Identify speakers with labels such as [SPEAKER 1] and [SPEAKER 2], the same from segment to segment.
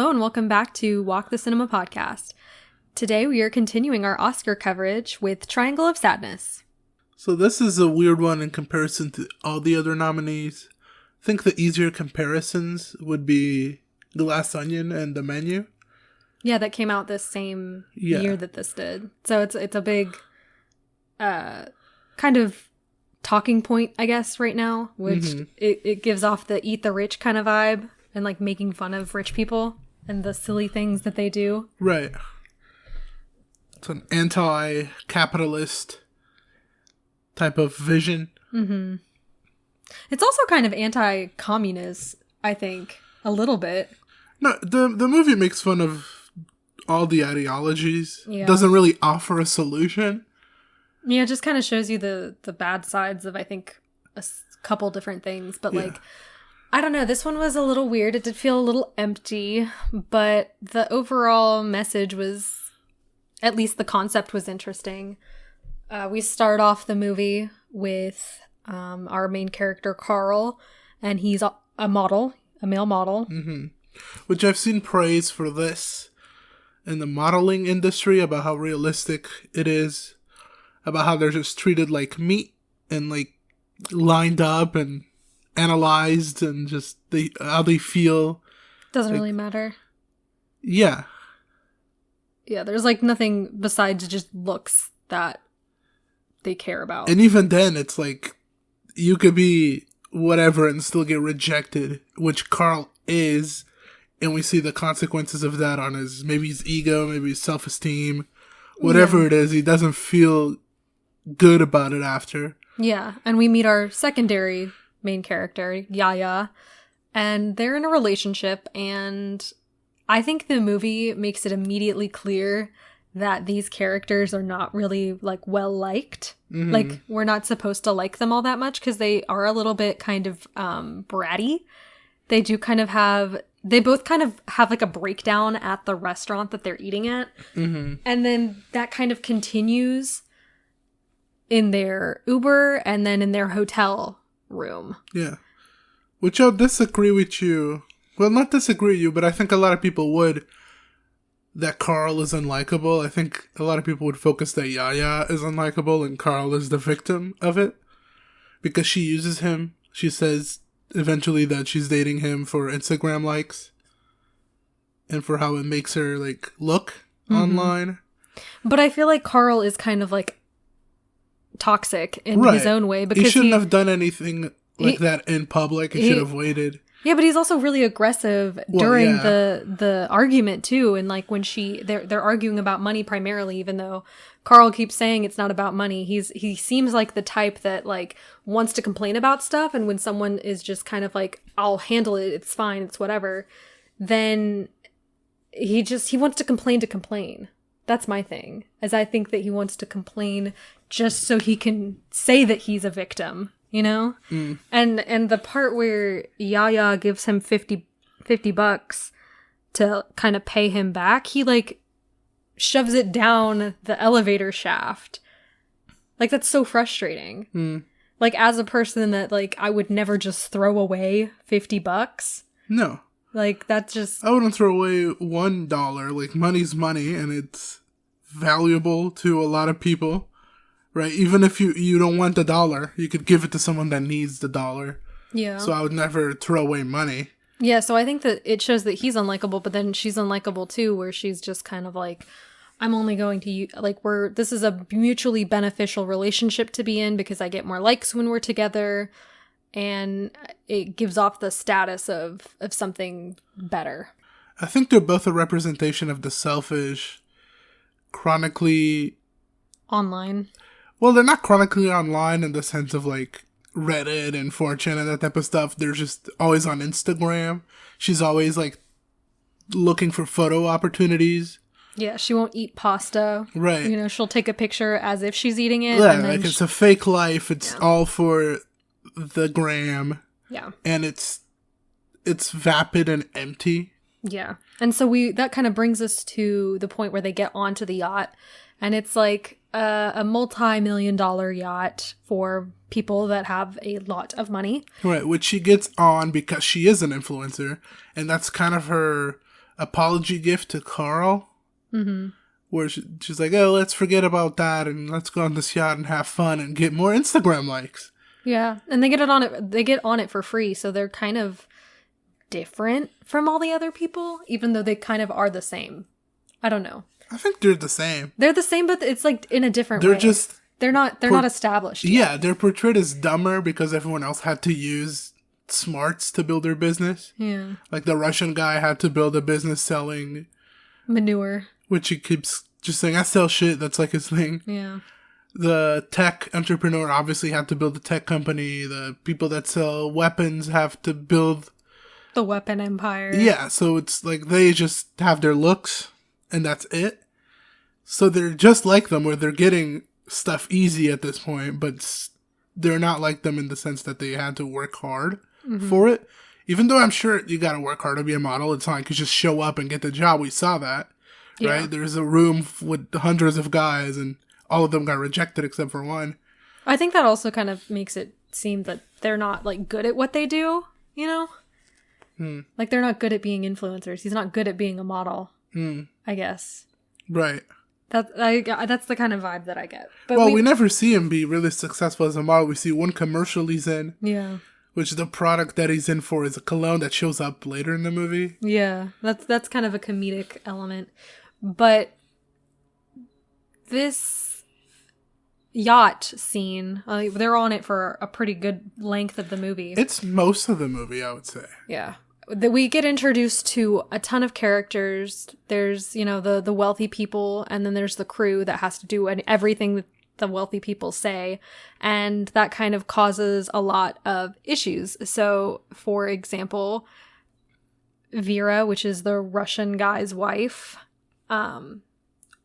[SPEAKER 1] Hello and welcome back to Walk the Cinema podcast. Today we are continuing our Oscar coverage with Triangle of Sadness.
[SPEAKER 2] So this is a weird one in comparison to all the other nominees. I think the easier comparisons would be Glass Onion and The Menu.
[SPEAKER 1] Yeah, that came out this same year that this did. So it's a big kind of talking point, I guess, right now, which it gives off the eat the rich kind of vibe and like making fun of rich people and the silly things that they do.
[SPEAKER 2] Right. It's an anti-capitalist type of vision.
[SPEAKER 1] Mm-hmm. It's also kind of anti-communist, I think, a little bit.
[SPEAKER 2] No, the movie makes fun of all the ideologies.
[SPEAKER 1] Yeah.
[SPEAKER 2] Doesn't really offer a solution.
[SPEAKER 1] Yeah, it just kind of shows you the bad sides of, I think, a couple different things. But, like, I don't know. This one was a little weird. It did feel a little empty. But the overall message was, at least the concept was interesting. We start off the movie with our main character, Carl. And he's a model, a male model.
[SPEAKER 2] Mm-hmm. Which I've seen praise for this in the modeling industry about how realistic it is. About how they're just treated like meat and like lined up and analyzed and just how they feel.
[SPEAKER 1] Doesn't
[SPEAKER 2] like,
[SPEAKER 1] really matter.
[SPEAKER 2] Yeah.
[SPEAKER 1] Yeah, there's like nothing besides just looks that they care about.
[SPEAKER 2] And even then, it's like you could be whatever and still get rejected, which Carl is. And we see the consequences of that on his ego, maybe his self-esteem, whatever it is. He doesn't feel good about it after.
[SPEAKER 1] Yeah, and we meet our secondary main character, Yaya, and they're in a relationship, and I think the movie makes it immediately clear that these characters are not really, like, well-liked. Mm-hmm. Like, we're not supposed to like them all that much, because they are a little bit kind of bratty. They both kind of have, like, a breakdown at the restaurant that they're eating at, and then that kind of continues in their Uber and then in their hotel room.
[SPEAKER 2] Yeah. Which I'll disagree with you. Well, not disagree with you, but I think a lot of people would, that Carl is unlikable. I think a lot of people would focus that Yaya is unlikable and Carl is the victim of it. Because she uses him. She says eventually that she's dating him for Instagram likes. And for how it makes her, like, look online. But
[SPEAKER 1] I feel like Carl is kind of, like, toxic in his own way, because
[SPEAKER 2] he shouldn't have done anything like that in public. He should have waited.
[SPEAKER 1] Yeah, but he's also really aggressive during the argument too, and like when they're arguing about money primarily, even though Carl keeps saying it's not about money. He seems like the type that like wants to complain about stuff, and when someone is just kind of like, I'll handle it, it's fine, it's whatever, then he wants to complain. That's my thing, as I think that he wants to complain just so he can say that he's a victim, you know? Mm. And the part where Yaya gives him $50 to kind of pay him back, he, like, shoves it down the elevator shaft. Like, that's so frustrating. Mm. Like, as a person that, like, I would never just throw away $50. No. Like, that's just...
[SPEAKER 2] I wouldn't throw away $1. Like, money's money, and it's valuable to a lot of people, right? Even if you don't want the $1, you could give it to someone that needs the $1. Yeah. So I would never throw away money.
[SPEAKER 1] Yeah, so I think that it shows that he's unlikable, but then she's unlikable too, where she's just kind of like, I'm only going to, like, this is a mutually beneficial relationship to be in because I get more likes when we're together. And it gives off the status of something better.
[SPEAKER 2] I think they're both a representation of the selfish, chronically...
[SPEAKER 1] online.
[SPEAKER 2] Well, they're not chronically online in the sense of, like, Reddit and 4chan and that type of stuff. They're just always on Instagram. She's always, like, looking for photo opportunities.
[SPEAKER 1] Yeah, she won't eat pasta.
[SPEAKER 2] Right.
[SPEAKER 1] You know, she'll take a picture as if she's eating it.
[SPEAKER 2] Yeah, and then like, it's a fake life. It's all for... the gram.
[SPEAKER 1] Yeah.
[SPEAKER 2] And it's vapid and empty.
[SPEAKER 1] Yeah. And so that kind of brings us to the point where they get onto the yacht, and it's like a multi-million-dollar yacht for people that have a lot of money.
[SPEAKER 2] Right, which she gets on because she is an influencer, and that's kind of her apology gift to Carl.
[SPEAKER 1] Mm-hmm.
[SPEAKER 2] Where she's like, oh, let's forget about that and let's go on this yacht and have fun and get more Instagram likes.
[SPEAKER 1] Yeah, and they get on it for free, so they're kind of different from all the other people, even though they kind of are the same. I don't know.
[SPEAKER 2] I think they're the same.
[SPEAKER 1] They're the same, but it's like in a different way. They're not established yet.
[SPEAKER 2] Yeah, they're portrayed as dumber because everyone else had to use smarts to build their business.
[SPEAKER 1] Yeah.
[SPEAKER 2] Like the Russian guy had to build a business selling
[SPEAKER 1] manure.
[SPEAKER 2] Which he keeps just saying, I sell shit. That's like his thing.
[SPEAKER 1] Yeah.
[SPEAKER 2] The tech entrepreneur obviously had to build a tech company. The people that sell weapons have to build
[SPEAKER 1] the weapon empire.
[SPEAKER 2] Yeah, so it's like they just have their looks and that's it. So they're just like them where they're getting stuff easy at this point, but they're not like them in the sense that they had to work hard for it. Even though I'm sure you gotta work hard to be a model. It's not like you just show up and get the job. We saw that. Right? Yeah. There's a room with hundreds of guys and all of them got rejected except for one.
[SPEAKER 1] I think that also kind of makes it seem that they're not like good at what they do, you know? Like they're not good at being influencers. He's not good at being a model, I guess.
[SPEAKER 2] Right.
[SPEAKER 1] That's the kind of vibe that I get. But
[SPEAKER 2] we never see him be really successful as a model. We see one commercial he's in.
[SPEAKER 1] Yeah.
[SPEAKER 2] Which the product that he's in for is a cologne that shows up later in the movie.
[SPEAKER 1] Yeah. That's kind of a comedic element. But this yacht scene, they're on it for a pretty good length of the movie.
[SPEAKER 2] It's most of the movie, I would say.
[SPEAKER 1] Yeah. We get introduced to a ton of characters. There's, the wealthy people, and then there's the crew that has to do everything that the wealthy people say. And that kind of causes a lot of issues. So, for example, Vera, which is the Russian guy's wife,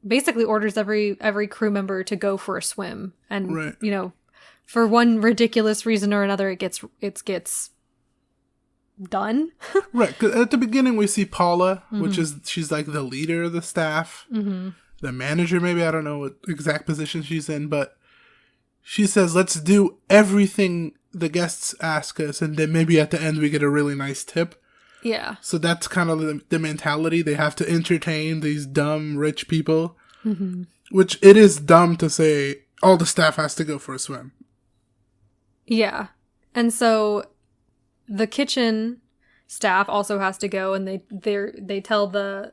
[SPEAKER 1] basically orders every crew member to go for a swim, and
[SPEAKER 2] right.
[SPEAKER 1] For one ridiculous reason or another, it gets done.
[SPEAKER 2] Right, 'cause at the beginning we see Paula, which is she's like the leader of the staff, the manager maybe, I don't know what exact position she's in, but she says let's do everything the guests ask us, and then maybe at the end we get a really nice tip.
[SPEAKER 1] Yeah.
[SPEAKER 2] So that's kind of the mentality. They have to entertain these dumb rich people. Which it is dumb to say all the staff has to go for a swim. Yeah.
[SPEAKER 1] And so the kitchen staff also has to go, and they tell the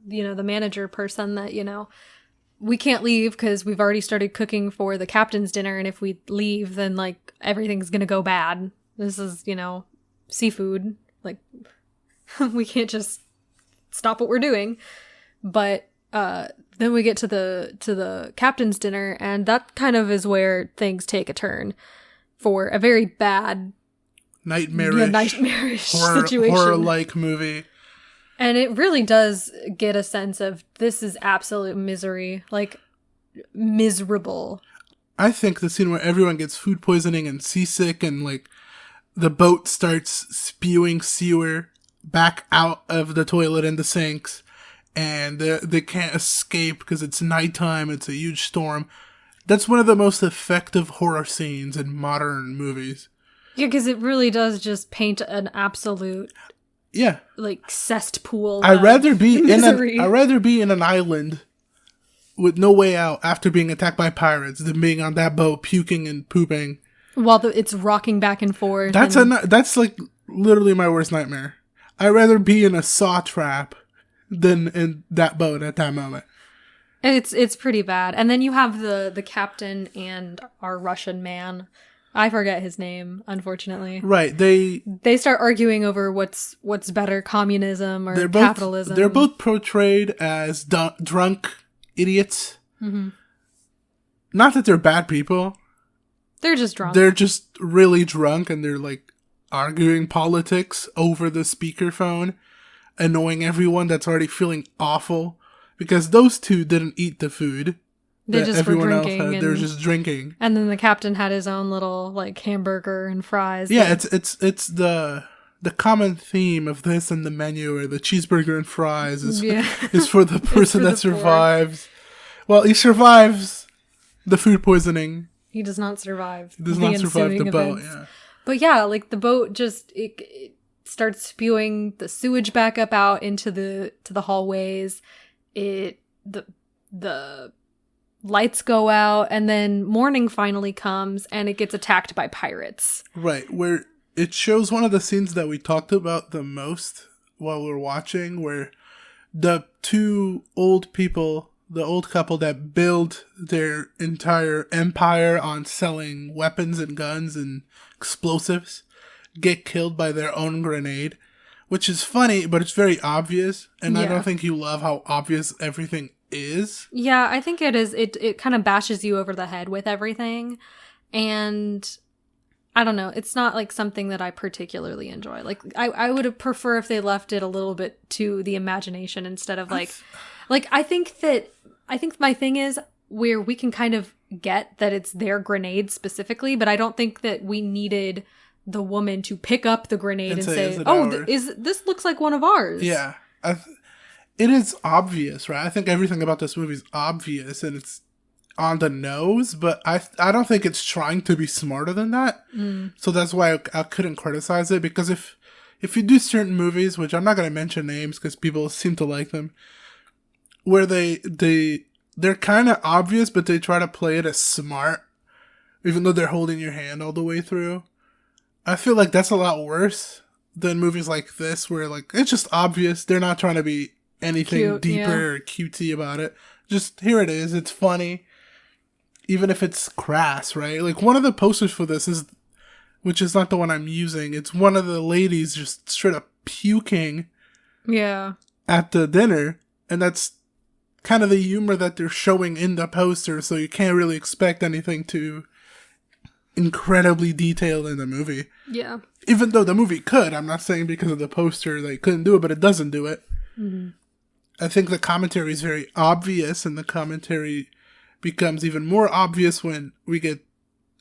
[SPEAKER 1] manager person that, we can't leave because we've already started cooking for the captain's dinner, and if we leave then like everything's going to go bad. This is, seafood. Like we can't just stop what we're doing. But then we get to the captain's dinner, and that kind of is where things take a turn for a very bad nightmarish situation.
[SPEAKER 2] Horror-like movie.
[SPEAKER 1] And it really does get a sense of this is absolute misery. Like, miserable.
[SPEAKER 2] I think the scene where everyone gets food poisoning and seasick, and like the boat starts spewing sewer back out of the toilet in the sinks, and they can't escape because it's nighttime, it's a huge storm. That's one of the most effective horror scenes in modern movies.
[SPEAKER 1] Yeah, because it really does just paint an absolute like cesspool.
[SPEAKER 2] I'd rather be in an island with no way out after being attacked by pirates than being on that boat puking and pooping
[SPEAKER 1] while it's rocking back and forth.
[SPEAKER 2] That's like literally my worst nightmare. I'd rather be in a saw trap than in that boat at that moment.
[SPEAKER 1] It's pretty bad. And then you have the captain and our Russian man. I forget his name, unfortunately.
[SPEAKER 2] Right. They
[SPEAKER 1] start arguing over what's better, communism or capitalism.
[SPEAKER 2] They're both portrayed as drunk idiots. Not that they're bad people.
[SPEAKER 1] They're just drunk.
[SPEAKER 2] They're just really drunk, and they're like arguing politics over the speakerphone, annoying everyone that's already feeling awful because those two didn't eat the food.
[SPEAKER 1] They just were drinking.
[SPEAKER 2] They're just drinking.
[SPEAKER 1] And then the captain had his own little like hamburger and fries.
[SPEAKER 2] Yeah, it's the common theme of this and the menu, or the cheeseburger and fries is for the person that survives. Well, he survives the food poisoning.
[SPEAKER 1] He does not survive.
[SPEAKER 2] He does not survive the boat. Yeah.
[SPEAKER 1] But yeah, like the boat just it starts spewing the sewage back up out into the hallways. The lights go out, and then morning finally comes, and it gets attacked by pirates.
[SPEAKER 2] Right, where it shows one of the scenes that we talked about the most while we were watching, where the two old people, the old couple that build their entire empire on selling weapons and guns and explosives, get killed by their own grenade, which is funny, but it's very obvious, and I don't think you love how obvious everything is.
[SPEAKER 1] Yeah, I think it is. It kind of bashes you over the head with everything, and I don't know. It's not like something that I particularly enjoy. Like I would prefer if they left it a little bit to the imagination instead of like I think my thing is where we can kind of get that it's their grenade specifically, but I don't think that we needed the woman to pick up the grenade and say, "Oh, this looks like one of ours."
[SPEAKER 2] Yeah. It is obvious, right? I think everything about this movie is obvious and it's on the nose, but I don't think it's trying to be smarter than that. So that's why I couldn't criticize it, because if you do certain movies, which I'm not going to mention names because people seem to like them, where they're kind of obvious, but they try to play it as smart, even though they're holding your hand all the way through. I feel like that's a lot worse than movies like this, where like it's just obvious. They're not trying to be anything
[SPEAKER 1] Cute,
[SPEAKER 2] deeper or cutesy about it. Just here it is. It's funny, even if it's crass, right? Like one of the posters for this is, which is not the one I'm using. It's one of the ladies just straight up puking.
[SPEAKER 1] Yeah.
[SPEAKER 2] At the dinner, and that's kind of the humor that they're showing in the poster. So you can't really expect anything too incredibly detailed in the movie.
[SPEAKER 1] Yeah.
[SPEAKER 2] Even though the movie could, I'm not saying because of the poster they couldn't do it, but it doesn't do it.
[SPEAKER 1] Mm-hmm.
[SPEAKER 2] I think the commentary is very obvious, and the commentary becomes even more obvious when we get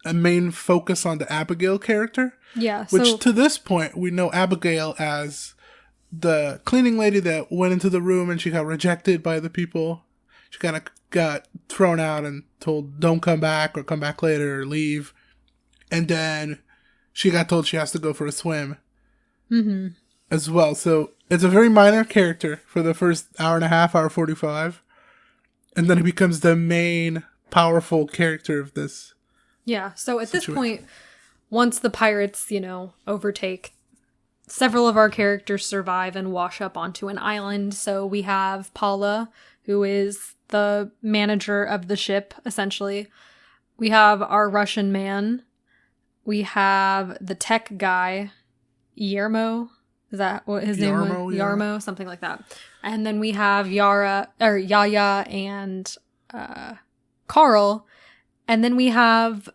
[SPEAKER 2] a main focus on the Abigail character.
[SPEAKER 1] Yeah.
[SPEAKER 2] Which to this point, we know Abigail as the cleaning lady that went into the room and she got rejected by the people. She kind of got thrown out and told, don't come back or come back later or leave. And then she got told she has to go for a swim as well. So it's a very minor character for the first hour and a half, hour 45. And then it becomes the main powerful character of this.
[SPEAKER 1] Yeah. So at this point, once the pirates, overtake, several of our characters survive and wash up onto an island. So we have Paula, who is the manager of the ship, essentially. We have our Russian man. We have the tech guy, Yermo. Is that what his name was?
[SPEAKER 2] Yeah.
[SPEAKER 1] Yarmo, something like that. And then we have Yaya and Carl. And then we have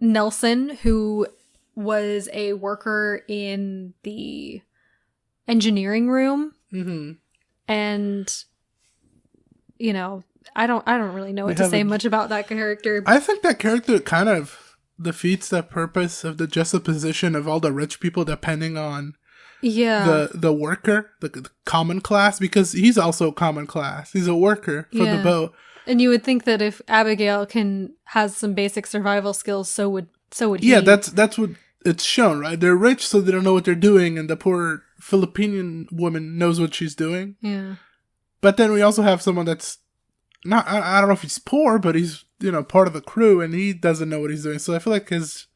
[SPEAKER 1] Nelson, who was a worker in the engineering room. Mm-hmm. And, I don't really know what to say much about that character.
[SPEAKER 2] I think that character kind of defeats the purpose of the juxtaposition of all the rich people depending on the worker, the common class, because he's also common class. He's a worker for the boat.
[SPEAKER 1] And you would think that if Abigail has some basic survival skills, so would he.
[SPEAKER 2] Yeah, that's what it's shown, right? They're rich, so they don't know what they're doing, and the poor Filipino woman knows what she's doing.
[SPEAKER 1] Yeah.
[SPEAKER 2] But then we also have someone that's not, I don't know if he's poor, but he's, part of the crew, and he doesn't know what he's doing. So I feel like his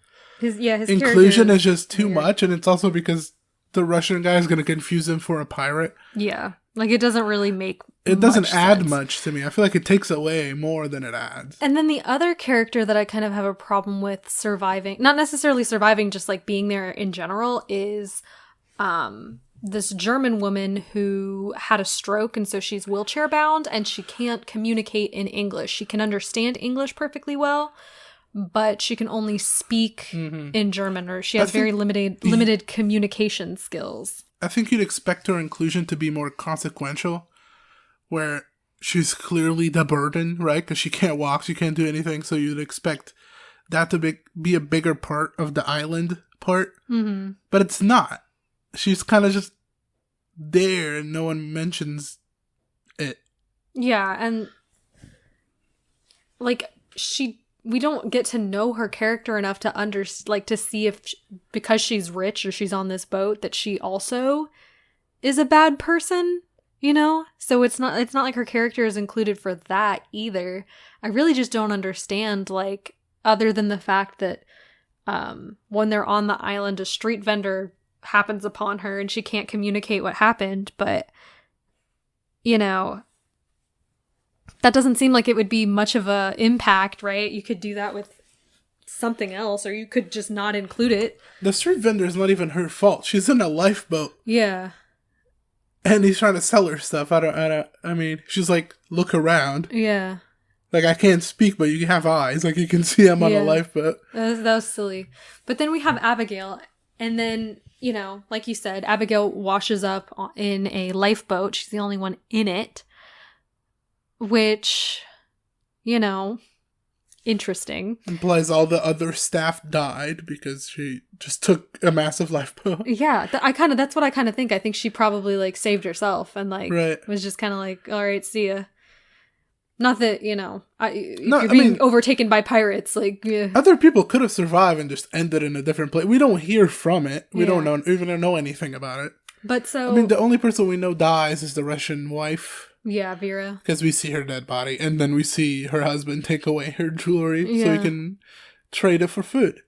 [SPEAKER 2] inclusion is just too much, and it's also because the Russian guy is going to confuse him for a pirate.
[SPEAKER 1] Yeah. Like, it doesn't really make
[SPEAKER 2] It doesn't add
[SPEAKER 1] sense.
[SPEAKER 2] much to me. I feel like it takes away more than it adds.
[SPEAKER 1] And then the other character that I kind of have a problem with surviving, not necessarily surviving, just like being there in general, is this German woman who had a stroke, and so she's wheelchair bound, and she can't communicate in English. She can understand English perfectly well, but she can only speak in German, or she has very limited communication skills.
[SPEAKER 2] I think you'd expect her inclusion to be more consequential, where she's clearly the burden, right? Because she can't walk, she can't do anything, so you'd expect that to be a bigger part of the island part. Mm-hmm. But it's not. She's kind of just there, and no one mentions it.
[SPEAKER 1] Yeah, and like we don't get to know her character enough to to see if because she's rich or she's on this boat that she also is a bad person, you know? So it's not like her character is included for that either. I really just don't understand, like, other than the fact that when they're on the island, a street vendor happens upon her and she can't communicate what happened, but, you know, that doesn't seem like it would be much of a impact, right? You could do that with something else, or you could just not include it.
[SPEAKER 2] The street vendor is not even her fault. She's in a lifeboat.
[SPEAKER 1] Yeah.
[SPEAKER 2] And he's trying to sell her stuff. I mean, she's like, look around.
[SPEAKER 1] Yeah.
[SPEAKER 2] Like, I can't speak, but you have eyes. Like, you can see I'm on a lifeboat.
[SPEAKER 1] That was silly. But then we have Abigail, and then, you know, like you said, Abigail washes up in a lifeboat. She's the only one in it. Which, you know, interesting.
[SPEAKER 2] Implies all the other staff died because she just took a massive lifeboat.
[SPEAKER 1] Yeah, that's what I kind of think. I think she probably, like, saved herself and, like, was just kind of like, all right, see ya. Not that, you know, you're being overtaken by pirates, like, yeah.
[SPEAKER 2] Other people could have survived and just ended in a different place. We don't hear from it. We don't even know anything about it.
[SPEAKER 1] But so...
[SPEAKER 2] I mean, the only person we know dies is the Russian wife.
[SPEAKER 1] Yeah, Vera.
[SPEAKER 2] Because we see her dead body, and then we see her husband take away her jewelry so he can trade it for food.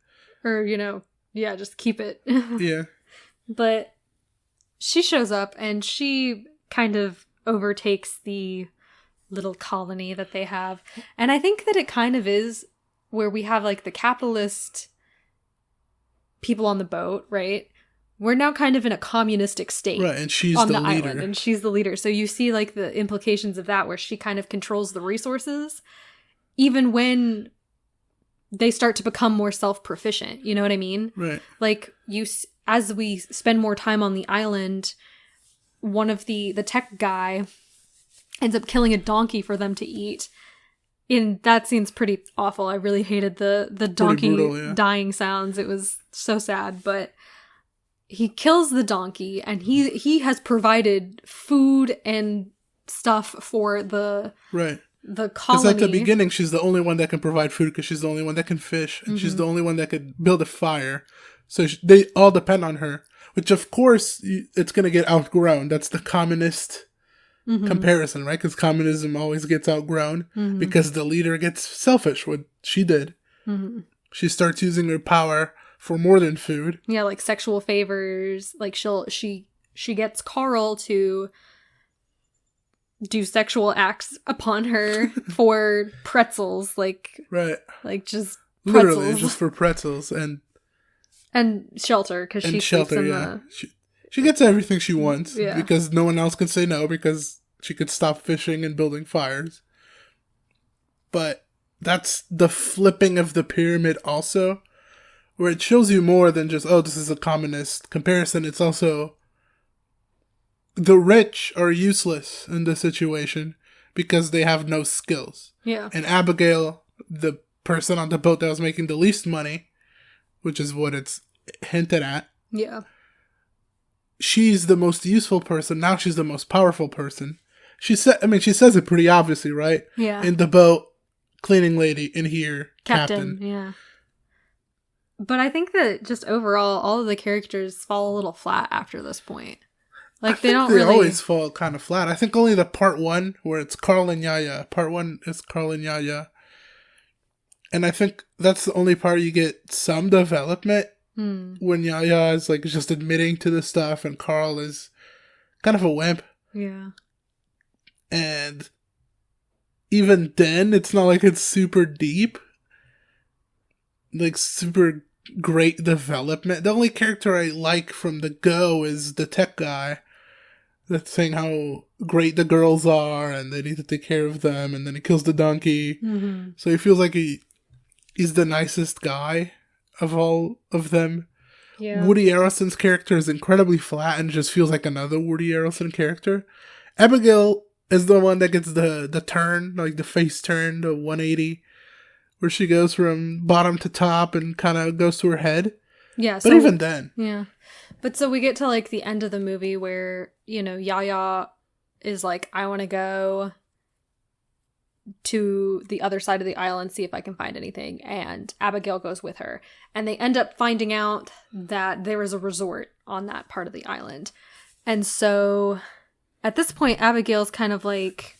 [SPEAKER 1] Or, you know, just keep it.
[SPEAKER 2] Yeah.
[SPEAKER 1] But she shows up, and she kind of overtakes the little colony that they have. And I think that it kind of is where we have, like, the capitalist people on the boat, right? We're now kind of in a communistic state.
[SPEAKER 2] Right, and she's
[SPEAKER 1] on
[SPEAKER 2] the
[SPEAKER 1] island,
[SPEAKER 2] leader.
[SPEAKER 1] and she's the leader. So you see, like, the implications of that, where she kind of controls the resources, even when they start to become more self-proficient. You know what I mean?
[SPEAKER 2] Right.
[SPEAKER 1] Like, as we spend more time on the island, one of the tech guy ends up killing a donkey for them to eat. And that scene's pretty awful. I really hated the donkey brutal, dying sounds. It was so sad, but... He kills the donkey, and he has provided food and stuff for the colony.
[SPEAKER 2] Because at the beginning, she's the only one that can provide food because she's the only one that can fish, and she's the only one that could build a fire. So they all depend on her, which of course it's going to get outgrown. That's the communist comparison, right? Because communism always gets outgrown because the leader gets selfish, what she did. She starts using her power for more than food. Yeah,
[SPEAKER 1] like sexual favors. Like she gets Carl to do sexual acts upon her for pretzels. Like,
[SPEAKER 2] right.
[SPEAKER 1] Like just pretzels.
[SPEAKER 2] Literally just for pretzels and
[SPEAKER 1] shelter because she sleeps in the...
[SPEAKER 2] She gets everything she wants because no one else can say no because she could stop fishing and building fires. But that's the flipping of the pyramid also, where it shows you more than just, oh, this is a communist comparison. It's also the rich are useless in this situation because they have no skills.
[SPEAKER 1] Yeah.
[SPEAKER 2] And Abigail, the person on the boat that was making the least money, which is what it's hinted at.
[SPEAKER 1] Yeah.
[SPEAKER 2] She's the most useful person. Now she's the most powerful person. She says it pretty obviously, right?
[SPEAKER 1] Yeah.
[SPEAKER 2] In the boat, cleaning lady. In here, captain.
[SPEAKER 1] Yeah. But I think that just overall, all of the characters fall a little flat after this point. Like, they
[SPEAKER 2] always fall kind of flat. I think only the part one, where it's Carl and Yaya. Part one is Carl and Yaya. And I think that's the only part you get some development. When Yaya is, like, just admitting to the stuff, and Carl is kind of a wimp.
[SPEAKER 1] Yeah.
[SPEAKER 2] And even then, it's not like it's super deep. Like, super great development. The only character I like from the go is the tech guy that's saying how great the girls are and they need to take care of them, and then he kills the donkey. So he feels like he's the nicest guy of all of them.
[SPEAKER 1] Yeah.
[SPEAKER 2] Woody Harrelson's character is incredibly flat and just feels like another Woody Harrelson character. Abigail is the one that gets the turn, like the face turn, the 180, where she goes from bottom to top and kind of goes to her head.
[SPEAKER 1] Yeah.
[SPEAKER 2] But even then.
[SPEAKER 1] Yeah. But so we get to, like, the end of the movie where, you know, Yaya is like, I want to go to the other side of the island, see if I can find anything. And Abigail goes with her. And they end up finding out that there is a resort on that part of the island. And so at this point, Abigail's kind of like,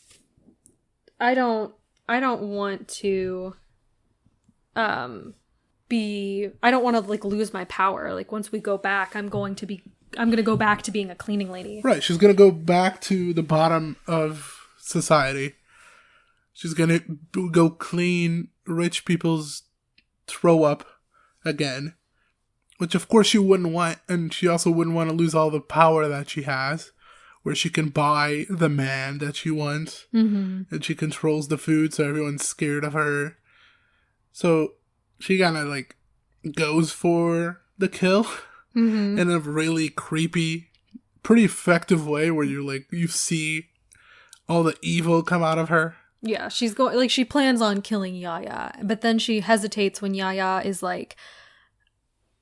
[SPEAKER 1] I don't want to I don't want to like lose my power. Like once we go back, I'm going to go back to being a cleaning lady.
[SPEAKER 2] Right. She's going to go back to the bottom of society. She's going to go clean rich people's throw up again, which of course she wouldn't want. And she also wouldn't want to lose all the power that she has, where she can buy the man that she wants.
[SPEAKER 1] Mm-hmm.
[SPEAKER 2] And she controls the food, so everyone's scared of her. So she kind of like goes for the kill
[SPEAKER 1] Mm-hmm.
[SPEAKER 2] in a really creepy, pretty effective way where you see all the evil come out of her.
[SPEAKER 1] Yeah, she's going, like, she plans on killing Yaya, but then she hesitates when Yaya is like,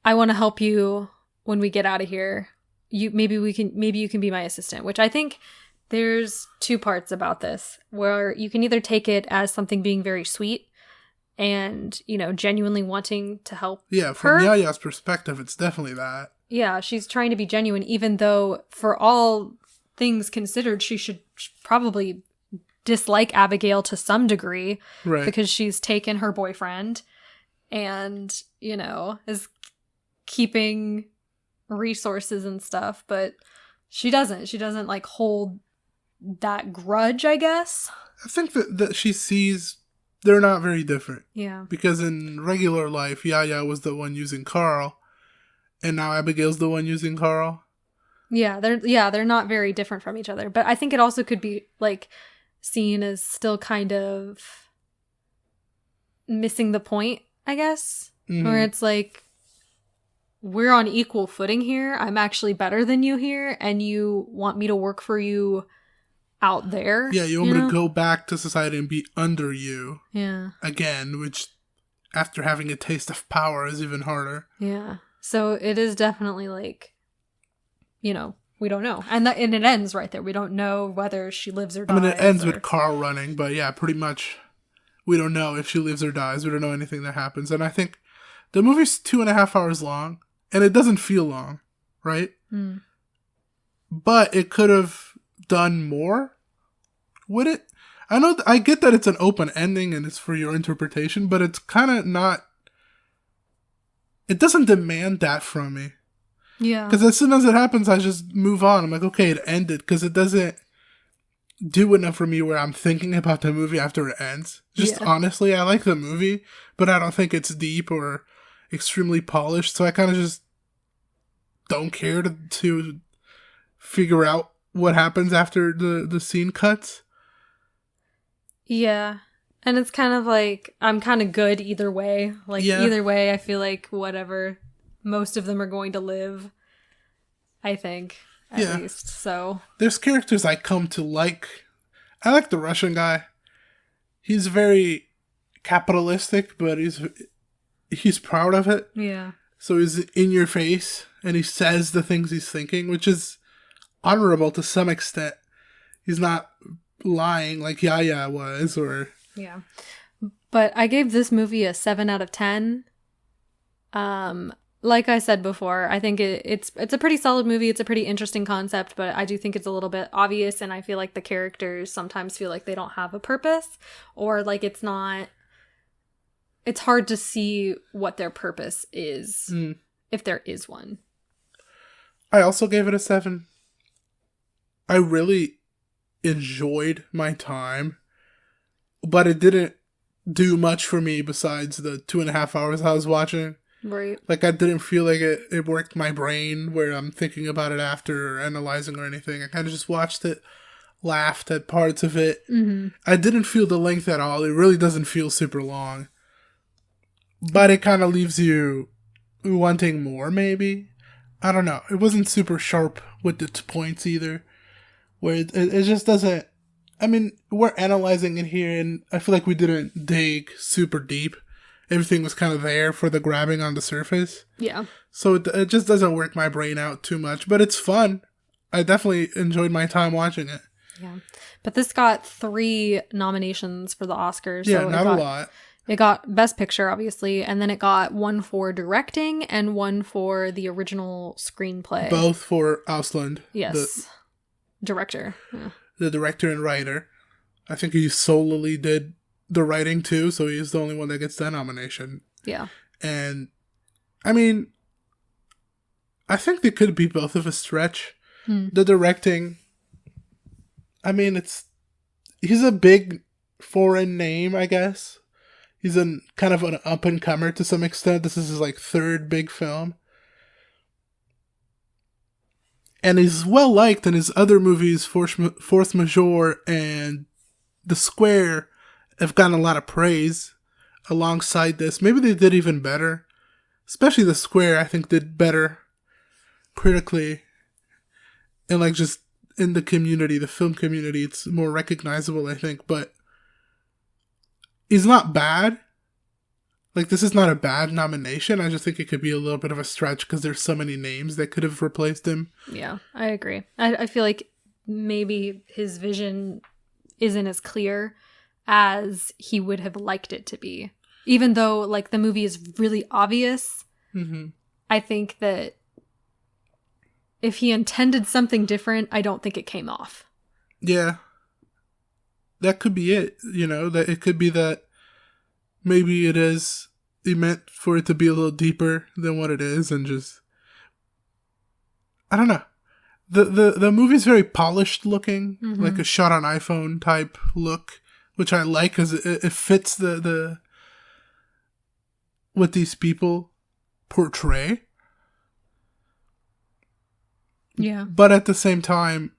[SPEAKER 1] I want to help you when we get out of here. Maybe you can be my assistant, which I think there's two parts about this, where you can either take it as something being very sweet and, you know, genuinely wanting to help.
[SPEAKER 2] Yeah, from
[SPEAKER 1] her.
[SPEAKER 2] Yaya's perspective, it's definitely that.
[SPEAKER 1] Yeah, she's trying to be genuine, even though for all things considered, she should probably dislike Abigail to some degree,
[SPEAKER 2] Right.
[SPEAKER 1] because she's taken her boyfriend and, you know, is keeping resources and stuff, but she doesn't like hold that grudge, I guess.
[SPEAKER 2] I think that she sees they're not very different.
[SPEAKER 1] Yeah.
[SPEAKER 2] Because in regular life, Yaya was the one using Carl, and now Abigail's the one using Carl.
[SPEAKER 1] Yeah, they're not very different from each other, but I think it also could be like seen as still kind of missing the point, I guess,
[SPEAKER 2] Mm-hmm.
[SPEAKER 1] where it's like, we're on equal footing here. I'm actually better than you here, and you want me to work for you out there.
[SPEAKER 2] Yeah, you want me to go back to society and be under you
[SPEAKER 1] Yeah.
[SPEAKER 2] again, which after having a taste of power is even harder.
[SPEAKER 1] Yeah. So it is definitely like, you know, we don't know. And it ends right there. We don't know whether she lives or dies.
[SPEAKER 2] I mean, it ends with Carl running, but yeah, pretty much we don't know if she lives or dies. We don't know anything that happens. And I think the movie's 2.5 hours long, and it doesn't feel long, right?
[SPEAKER 1] Mm.
[SPEAKER 2] But it could have done more. Would it? I know, I get that it's an open ending and it's for your interpretation, but it's kind of not. It doesn't demand that from me.
[SPEAKER 1] Yeah.
[SPEAKER 2] Because as soon as it happens, I just move on. I'm like, okay, it ended. Because it doesn't do enough for me where I'm thinking about the movie after it ends. Just honestly, I like the movie, but I don't think it's deep or extremely polished. So I kind of just don't care to figure out what happens after the scene cuts.
[SPEAKER 1] Yeah. And it's kind of like, I'm kind of good either way. Like, either way, I feel like whatever, most of them are going to live, I think, at least. So
[SPEAKER 2] there's characters I come to like. I like the Russian guy. He's very capitalistic, but he's proud of it.
[SPEAKER 1] yeah.
[SPEAKER 2] So he's in your face, and he says the things he's thinking, which is honorable to some extent. He's not lying like Yaya was, or...
[SPEAKER 1] Yeah. But I gave this movie a 7 out of 10. Like I said before, I think it's a pretty solid movie. It's a pretty interesting concept, but I do think it's a little bit obvious, and I feel like the characters sometimes feel like they don't have a purpose, or like it's hard to see what their purpose is, if there is one.
[SPEAKER 2] I also gave it a 7. I really enjoyed my time, but it didn't do much for me besides the 2.5 hours I was watching.
[SPEAKER 1] Right.
[SPEAKER 2] Like, I didn't feel like it worked my brain where I'm thinking about it after or analyzing or anything. I kind of just watched it, laughed at parts of it.
[SPEAKER 1] Mm-hmm.
[SPEAKER 2] I didn't feel the length at all. It really doesn't feel super long. But it kind of leaves you wanting more, maybe? I don't know. It wasn't super sharp with its points either. Where it just doesn't... I mean, we're analyzing it here, and I feel like we didn't dig super deep. Everything was kind of there for the grabbing on the surface.
[SPEAKER 1] Yeah.
[SPEAKER 2] So it just doesn't work my brain out too much. But it's fun. I definitely enjoyed my time watching it.
[SPEAKER 1] Yeah. But this got 3 nominations for the Oscars.
[SPEAKER 2] Yeah,
[SPEAKER 1] so
[SPEAKER 2] not a lot.
[SPEAKER 1] It got Best Picture, obviously, and then it got 1 for directing and 1 for the original screenplay.
[SPEAKER 2] Both for Ausland.
[SPEAKER 1] Yes. Director. Yeah.
[SPEAKER 2] The director and writer. I think he solely did the writing too, so he's the only one that gets that nomination.
[SPEAKER 1] Yeah.
[SPEAKER 2] And, I mean, I think they could be both of a stretch. The directing, I mean, he's a big foreign name, I guess. He's kind of an up-and-comer to some extent. This is his, 3rd big film. And he's well-liked in his other movies, Force Majeure and The Square, have gotten a lot of praise alongside this. Maybe they did even better. Especially The Square, I think, did better critically. And, just in the community, the film community, it's more recognizable, I think. But he's not bad. This is not a bad nomination. I just think it could be a little bit of a stretch because there's so many names that could have replaced him.
[SPEAKER 1] Yeah, I agree. I feel like maybe his vision isn't as clear as he would have liked it to be. Even though, the movie is really obvious, I think that if he intended something different, I don't think it came off.
[SPEAKER 2] Yeah. That could be it, that it could be that maybe he meant for it to be a little deeper than what it is and just, I don't know. The movie's very polished looking, like a shot on iPhone type look, which I like because it fits the what these people portray.
[SPEAKER 1] Yeah.
[SPEAKER 2] But at the same time,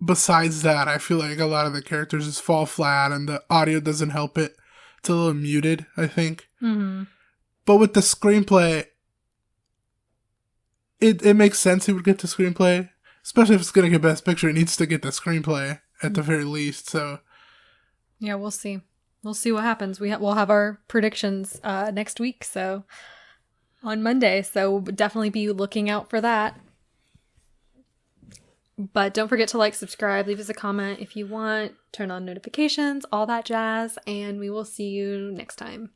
[SPEAKER 2] besides that, I feel like a lot of the characters just fall flat and the audio doesn't help it. It's a little muted, I think. But with the screenplay, it makes sense he would get the screenplay. Especially if it's going to get Best Picture, it needs to get the screenplay at the very least. So,
[SPEAKER 1] yeah, we'll see. We'll see what happens. We'll have our predictions next week, so on Monday. So we'll definitely be looking out for that. But don't forget to subscribe, leave us a comment if you want, turn on notifications, all that jazz, and we will see you next time.